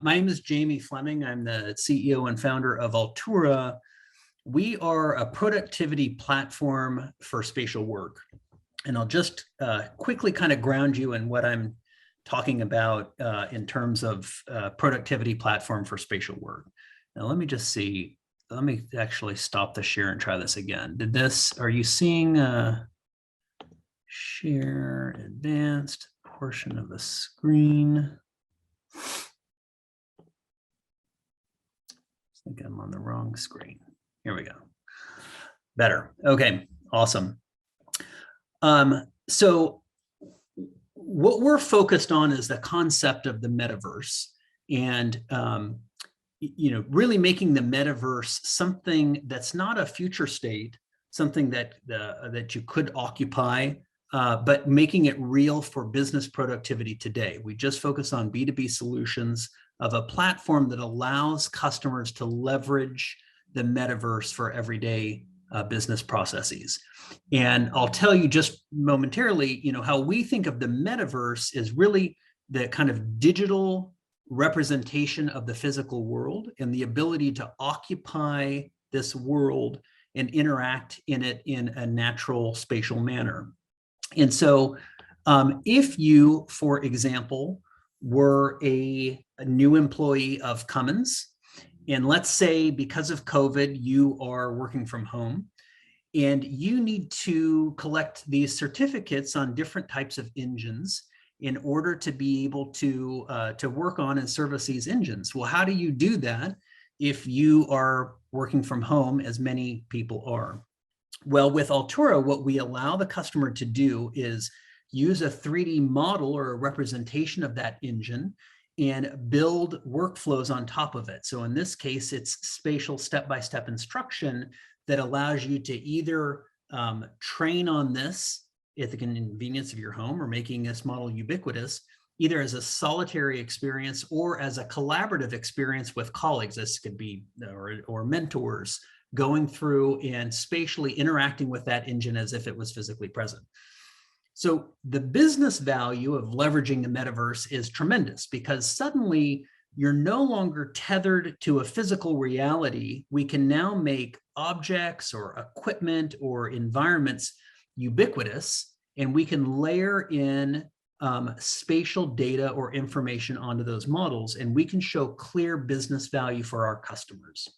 My name is Jamie Fleming. I'm the CEO and founder of Altoura. We are a productivity platform for spatial work. And I'll just quickly kind of ground you in what I'm talking about in terms of productivity platform for spatial work. Now, let me just see. Let me actually stop the share and try this again. Are you seeing share advanced portion of the screen? I think I'm on the wrong screen. Here we go. Better. Okay, awesome. So what we're focused on is the concept of the metaverse, and really making the metaverse something that's not a future state, something that that you could occupy, but making it real for business productivity today. We just focus on B2B solutions of a platform that allows customers to leverage the metaverse for everyday business processes. And I'll tell you just momentarily, how we think of the metaverse is really the kind of digital representation of the physical world and the ability to occupy this world and interact in it in a natural spatial manner. And so if you, for example, were a new employee of Cummins, and let's say because of COVID, you are working from home and you need to collect these certificates on different types of engines in order to be able to work on and service these engines. Well, how do you do that if you are working from home, as many people are? Well, with Altoura, what we allow the customer to do is use a 3D model or a representation of that engine and build workflows on top of it. So in this case, it's spatial step-by-step instruction that allows you to either train on this at the convenience of your home or making this model ubiquitous, either as a solitary experience or as a collaborative experience with colleagues. This could be, or mentors, going through and spatially interacting with that engine as if it was physically present. So the business value of leveraging the metaverse is tremendous because suddenly you're no longer tethered to a physical reality. We can now make objects or equipment or environments ubiquitous, and we can layer in spatial data or information onto those models, and we can show clear business value for our customers.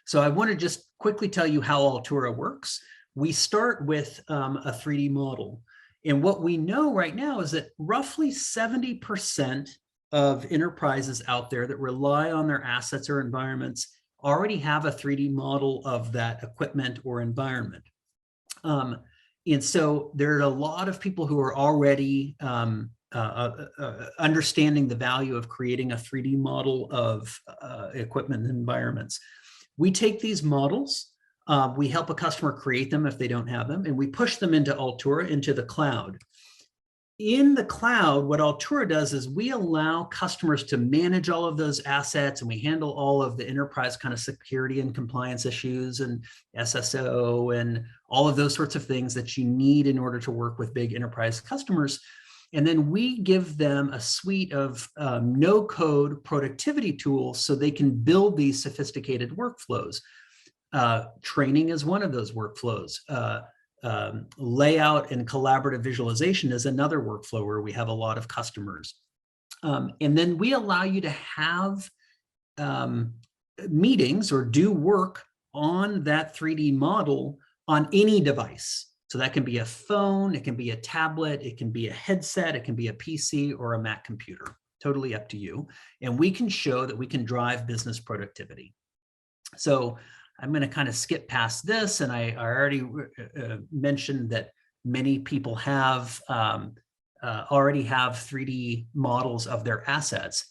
So I want to just quickly tell you how Altoura works. We start with a 3D model. And what we know right now is that roughly 70% of enterprises out there that rely on their assets or environments already have a 3D model of that equipment or environment. And so there are a lot of people who are already understanding the value of creating a 3D model of equipment and environments. We take these models, we help a customer create them if they don't have them, and we push them into Altoura, into the cloud. In the cloud, what Altoura does is we allow customers to manage all of those assets, and we handle all of the enterprise kind of security and compliance issues and SSO and all of those sorts of things that you need in order to work with big enterprise customers. And then we give them a suite of no-code productivity tools so they can build these sophisticated workflows. Training is one of those workflows. Layout and collaborative visualization is another workflow where we have a lot of customers. And then we allow you to have meetings or do work on that 3D model on any device. So that can be a phone, it can be a tablet, it can be a headset, it can be a PC or a Mac computer, totally up to you. And we can show that we can drive business productivity. So I'm going to kind of skip past this, and I already mentioned that many people have already have 3D models of their assets.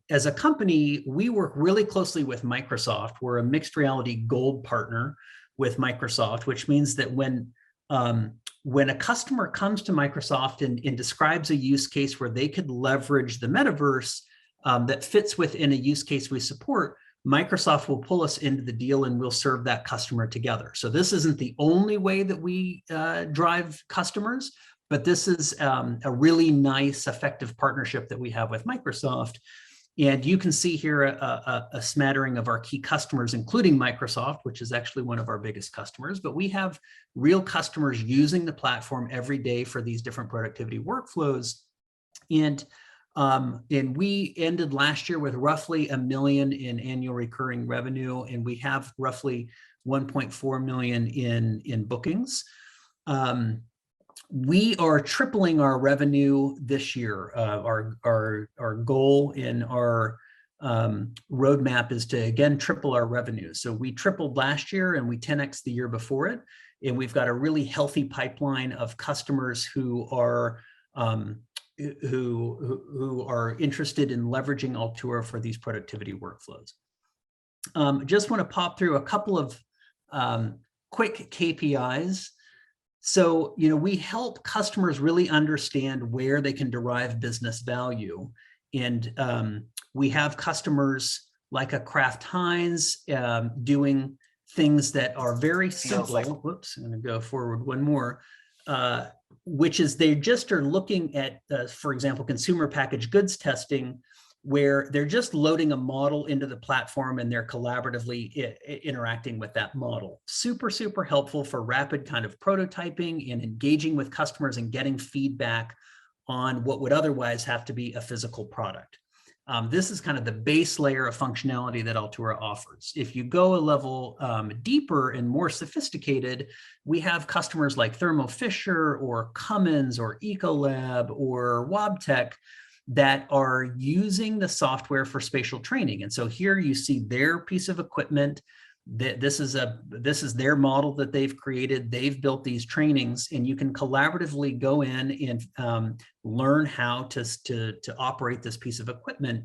As a company, we work really closely with Microsoft. We're a mixed reality gold partner with Microsoft, which means that when a customer comes to Microsoft and describes a use case where they could leverage the metaverse that fits within a use case we support, Microsoft will pull us into the deal and we'll serve that customer together. So this isn't the only way that we drive customers, but this is a really nice, effective partnership that we have with Microsoft. And you can see here a smattering of our key customers, including Microsoft, which is actually one of our biggest customers. But we have real customers using the platform every day for these different productivity workflows. And we ended last year with roughly $1 million in annual recurring revenue, and we have roughly 1.4 million in bookings. We are tripling our revenue this year. Our goal in our roadmap is to again triple our revenue. So we tripled last year and we 10x the year before it, and we've got a really healthy pipeline of customers who are interested in leveraging Altoura for these productivity workflows. Just want to pop through a couple of quick KPIs. So, we help customers really understand where they can derive business value. And we have customers like a Kraft Heinz doing things that are very simple. Whoops, I'm going to go forward one more. Which is they just are looking at, for example, consumer packaged goods testing, where they're just loading a model into the platform and they're collaboratively interacting with that model. Super, super helpful for rapid kind of prototyping and engaging with customers and getting feedback on what would otherwise have to be a physical product. This is kind of the base layer of functionality that Altoura offers. If you go a level deeper and more sophisticated, we have customers like Thermo Fisher or Cummins or Ecolab or Wabtec that are using the software for spatial training. And so here you see their piece of equipment. This is their model that they've created. They've built these trainings, and you can collaboratively go in and learn how to operate this piece of equipment.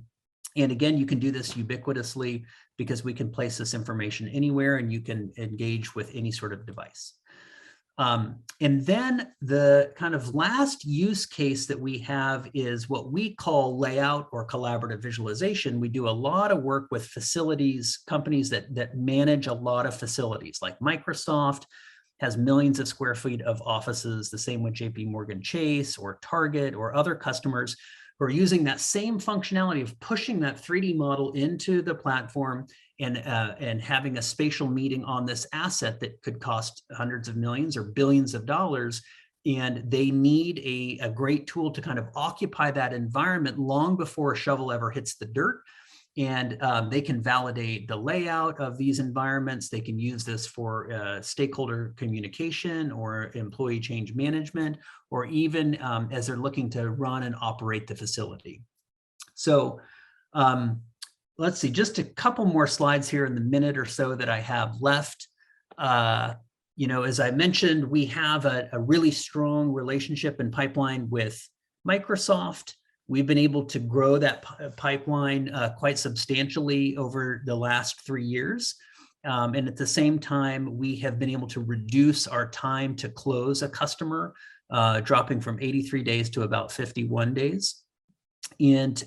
And again, you can do this ubiquitously because we can place this information anywhere, and you can engage with any sort of device. And then the kind of last use case that we have is what we call layout or collaborative visualization. We do a lot of work with facilities, companies that manage a lot of facilities, like Microsoft has millions of square feet of offices, the same with JP Morgan Chase or Target or other customers who are using that same functionality of pushing that 3D model into the platform and having a spatial meeting on this asset that could cost hundreds of millions or billions of dollars. And they need a great tool to kind of occupy that environment long before a shovel ever hits the dirt. And they can validate the layout of these environments. They can use this for stakeholder communication or employee change management, or even as they're looking to run and operate the facility. So let's see, just a couple more slides here in the minute or so that I have left. As I mentioned, we have a really strong relationship and pipeline with Microsoft. We've been able to grow that pipeline quite substantially over the last 3 years. And at the same time, we have been able to reduce our time to close a customer, dropping from 83 days to about 51 days. And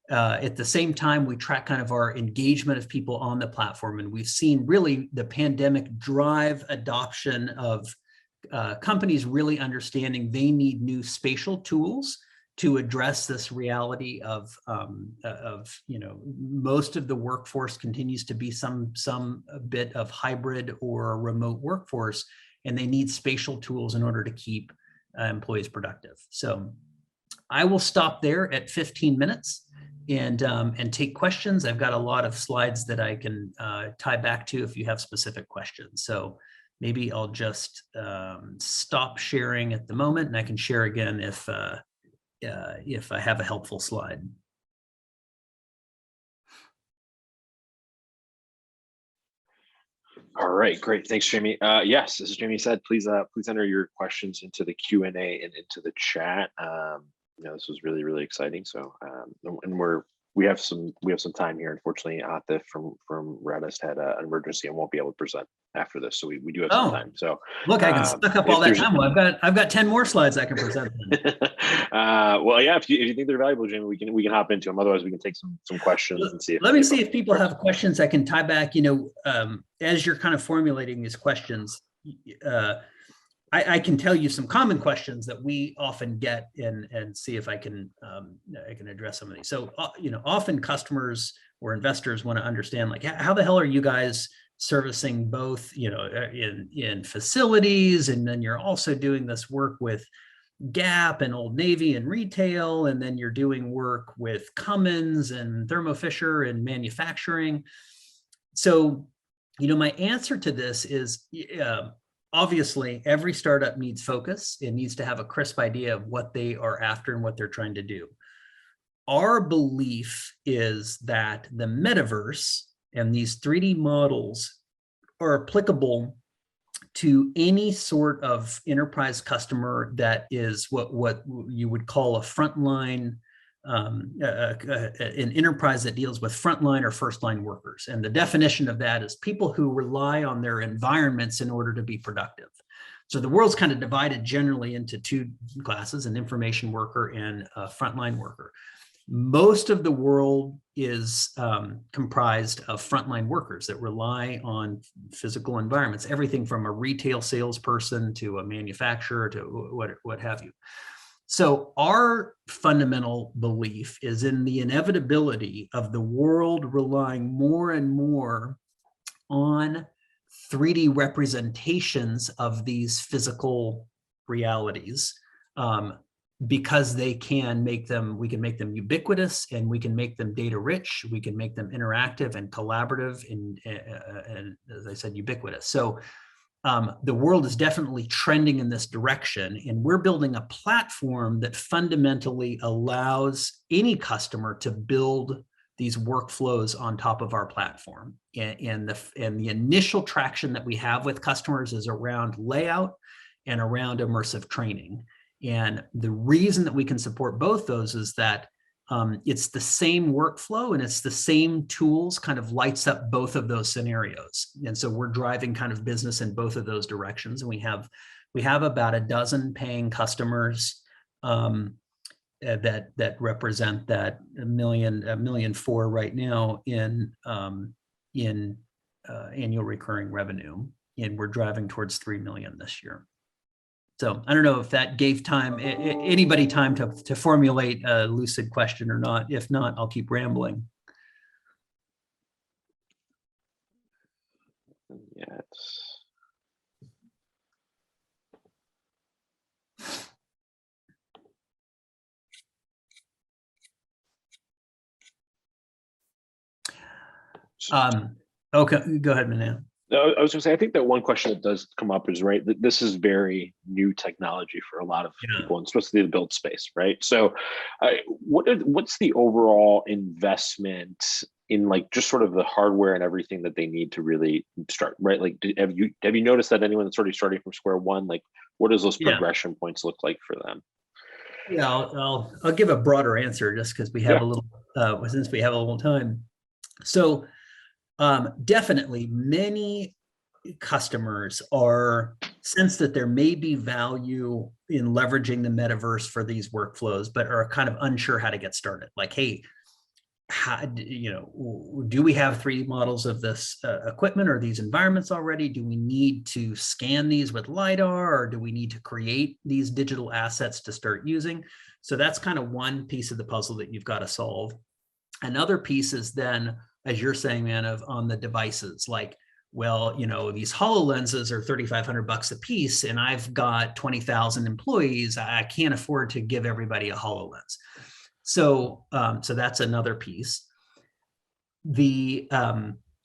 at the same time, we track kind of our engagement of people on the platform. And we've seen really the pandemic drive adoption of companies really understanding they need new spatial tools to address this reality of most of the workforce continues to be some bit of hybrid or remote workforce, and they need spatial tools in order to keep employees productive. So I will stop there at 15 minutes and take questions. I've got a lot of slides that I can tie back to if you have specific questions. So maybe I'll just stop sharing at the moment, and I can share again if I have a helpful slide. All right, great. Thanks, Jamie. Yes, as Jamie said, please enter your questions into the Q&A and into the chat. This was really, really exciting. So, and we have some time here. Unfortunately, Atif from Redist had an emergency and won't be able to present after this. So we do have some time. So look, I can suck up all that time. Well, I've got 10 more slides I can present. Well, yeah, if you think they're valuable, Jamie, we can hop into them. Otherwise, we can take some questions and see if. Let me see if people have questions I can tie back. As you're kind of formulating these questions, I can tell you some common questions that we often get and see if I can address some of these. So, often customers or investors want to understand, like, how the hell are you guys servicing both, in facilities, and then you're also doing this work with Gap and Old Navy and retail, and then you're doing work with Cummins and Thermo Fisher and manufacturing. So, my answer to this is, obviously, every startup needs focus. It needs to have a crisp idea of what they are after and what they're trying to do. Our belief is that the metaverse and these 3D models are applicable to any sort of enterprise customer that is what you would call a frontline, an enterprise that deals with frontline or first line workers. And the definition of that is people who rely on their environments in order to be productive. So the world's kind of divided generally into two classes: an information worker and a frontline worker. Most of the world is comprised of frontline workers that rely on physical environments, everything from a retail salesperson to a manufacturer to what have you. So our fundamental belief is in the inevitability of the world relying more and more on 3D representations of these physical realities, because we can make them ubiquitous, and we can make them data rich, we can make them interactive and collaborative, and as I said, ubiquitous. So the world is definitely trending in this direction, and we're building a platform that fundamentally allows any customer to build these workflows on top of our platform. And the initial traction that we have with customers is around layout and around immersive training. And the reason that we can support both those is that it's the same workflow and it's the same tools kind of lights up both of those scenarios. And so we're driving kind of business in both of those directions. And we have about a dozen paying customers that represent that $1.4 million right now in annual recurring revenue. And we're driving towards 3 million this year. So I don't know if that gave anybody time to formulate a lucid question or not. If not, I'll keep rambling. Yes. Okay, go ahead, Manan. No, I was going to say, I think that one question that does come up is, right, that this is very new technology for a lot of people, and especially the build space, right? So what's the overall investment in, like, just sort of the hardware and everything that they need to really start, right? Like, have you noticed that anyone that's already starting from square one, like, what does those progression points look like for them? Yeah, I'll give a broader answer just because we have a little, since we have a little time. So definitely many customers sense that there may be value in leveraging the metaverse for these workflows, but are kind of unsure how to get started. Like, hey, do we have 3D models of this equipment or these environments already? Do we need to scan these with LiDAR, or do we need to create these digital assets to start using? So that's kind of one piece of the puzzle that you've got to solve. Another piece is then, as you're saying, man, on the devices, like, well, these HoloLenses are $3,500 a piece, and I've got 20,000 employees. I can't afford to give everybody a HoloLens. So that's another piece.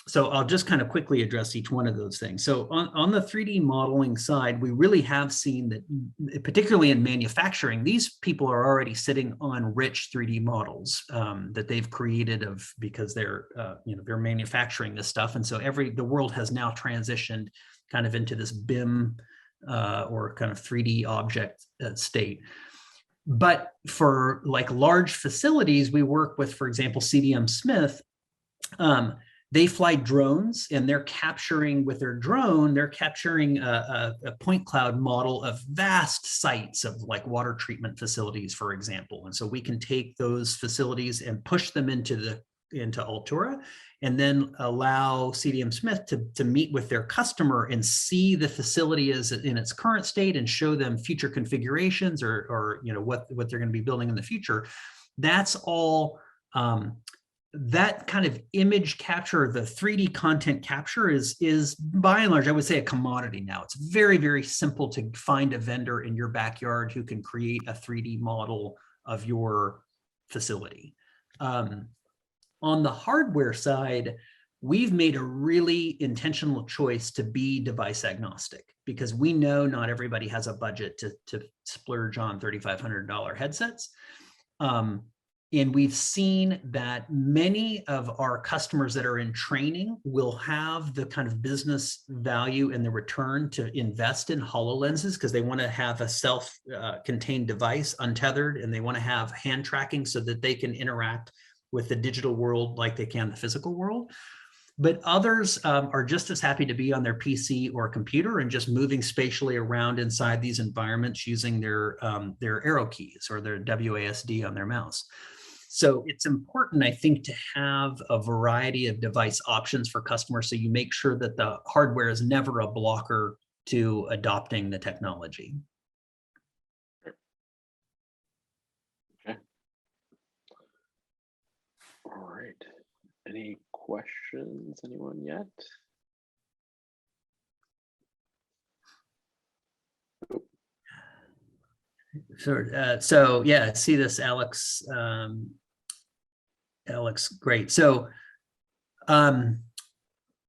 So I'll just kind of quickly address each one of those things. So on the 3D modeling side, we really have seen that, particularly in manufacturing, these people are already sitting on rich 3D models that they've created because they're manufacturing this stuff. And so the world has now transitioned kind of into this BIM or kind of 3D object state. But for like large facilities, we work with, for example, CDM Smith. They fly drones, and they're capturing with their drone, they're capturing a point cloud model of vast sites of like water treatment facilities, for example. And so we can take those facilities and push them into into Altoura, and then allow CDM Smith to meet with their customer and see the facility as in its current state and show them future configurations or what they're going to be building in the future. That's all. That kind of image capture, the 3D content capture is by and large, I would say, a commodity now. It's very, very simple to find a vendor in your backyard who can create a 3D model of your facility. On the hardware side, we've made a really intentional choice to be device agnostic, because we know not everybody has a budget to splurge on $3,500 headsets. And we've seen that many of our customers that are in training will have the kind of business value and the return to invest in HoloLenses, because they want to have a self-contained device, untethered, and they want to have hand tracking so that they can interact with the digital world like they can the physical world. But others are just as happy to be on their PC or computer and just moving spatially around inside these environments using their arrow keys or their WASD on their mouse. So it's important, I think, to have a variety of device options for customers, so you make sure that the hardware is never a blocker to adopting the technology. Okay. All right. Any questions, anyone yet? Sure. So yeah, see this, Alex. Alex, great. So again,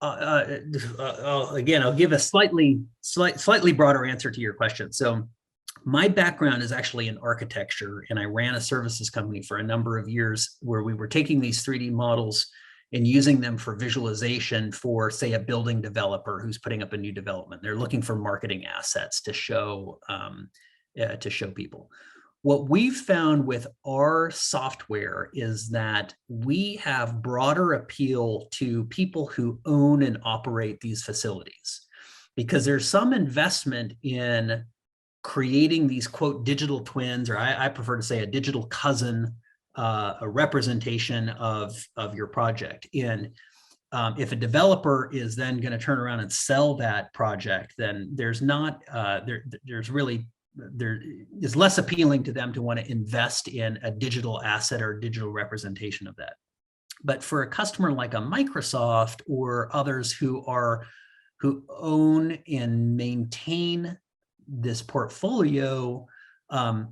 I'll give a slightly broader answer to your question. So my background is actually in architecture, and I ran a services company for a number of years where we were taking these 3D models and using them for visualization for, say, a building developer who's putting up a new development. They're looking for marketing assets to show people. What we've found with our software is that we have broader appeal to people who own and operate these facilities, because there's some investment in creating these, quote, digital twins, or I prefer to say a digital cousin, a representation of your project. And if a developer is then going to turn around and sell that project, then there's not there is less appealing to them to want to invest in a digital asset or digital representation of that. But for a customer like a Microsoft or others who own and maintain this portfolio,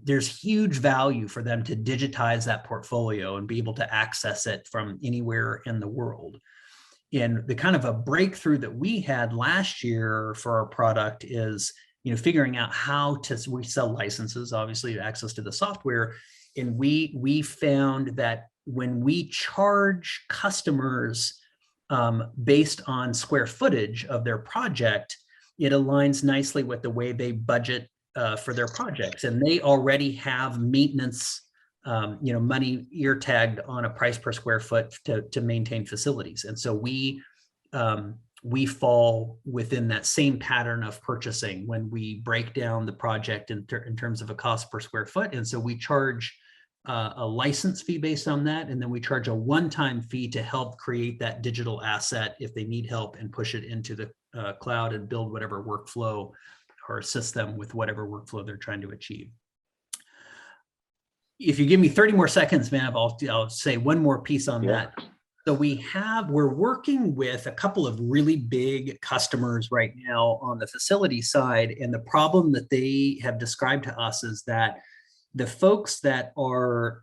there's huge value for them to digitize that portfolio and be able to access it from anywhere in the world. And the kind of a breakthrough that we had last year for our product is, figuring out how we sell licenses, obviously, access to the software. And we found that when we charge customers based on square footage of their project, it aligns nicely with the way they budget for their projects. And they already have maintenance, money ear tagged on a price per square foot to maintain facilities. And so we fall within that same pattern of purchasing when we break down the project in terms of a cost per square foot. And so we charge a license fee based on that. And then we charge a one-time fee to help create that digital asset if they need help and push it into the cloud and build whatever workflow or assist them with whatever workflow they're trying to achieve. If you give me 30 more seconds, Mav, I'll say one more piece on that. So we're working with a couple of really big customers right now on the facility side. And the problem that they have described to us is that the folks that are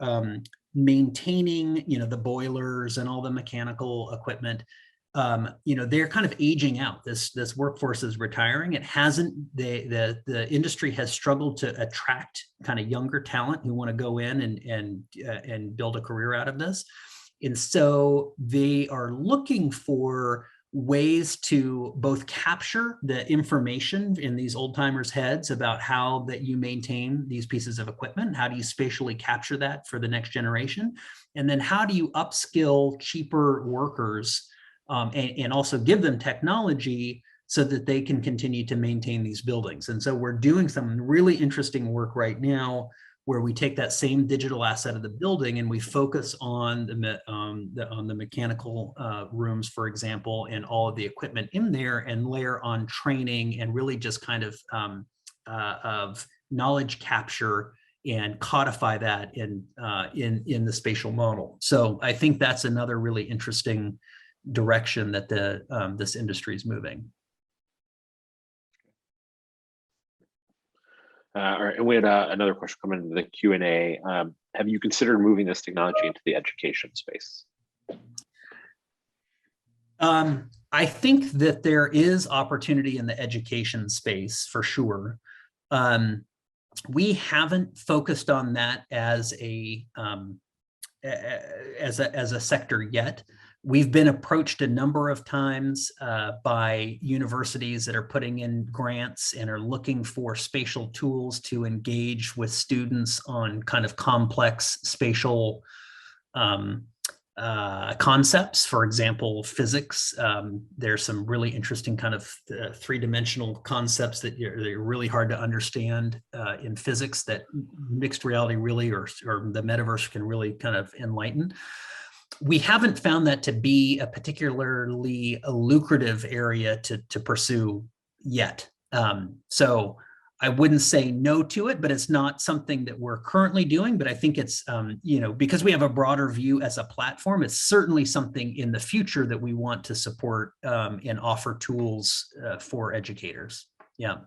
maintaining, the boilers and all the mechanical equipment, they're kind of aging out. This workforce is retiring. It hasn't, the industry has struggled to attract kind of younger talent who want to go in and build a career out of this. And so they are looking for ways to both capture the information in these old timers' heads about how that you maintain these pieces of equipment. How do you spatially capture that for the next generation? And then how do you upskill cheaper workers and also give them technology so that they can continue to maintain these buildings? And so we're doing some really interesting work right now where we take that same digital asset of the building and we focus on the mechanical rooms, for example, and all of the equipment in there, and layer on training and really just kind of knowledge capture and codify that in the spatial model. So I think that's another really interesting direction that this industry is moving. All right, and we had another question come into the Q&A. Have you considered moving this technology into the education space? I think that there is opportunity in the education space for sure. We haven't focused on that as a sector yet. We've been approached a number of times by universities that are putting in grants and are looking for spatial tools to engage with students on kind of complex spatial concepts. For example, physics. There's some really interesting kind of three-dimensional concepts that are really hard to understand in physics that mixed reality really, or the metaverse can really kind of enlighten. We haven't found that to be a particularly lucrative area to pursue yet. So I wouldn't say no to it, but it's not something that we're currently doing. But I think it's, because we have a broader view as a platform, it's certainly something in the future that we want to support and offer tools for educators. Yeah.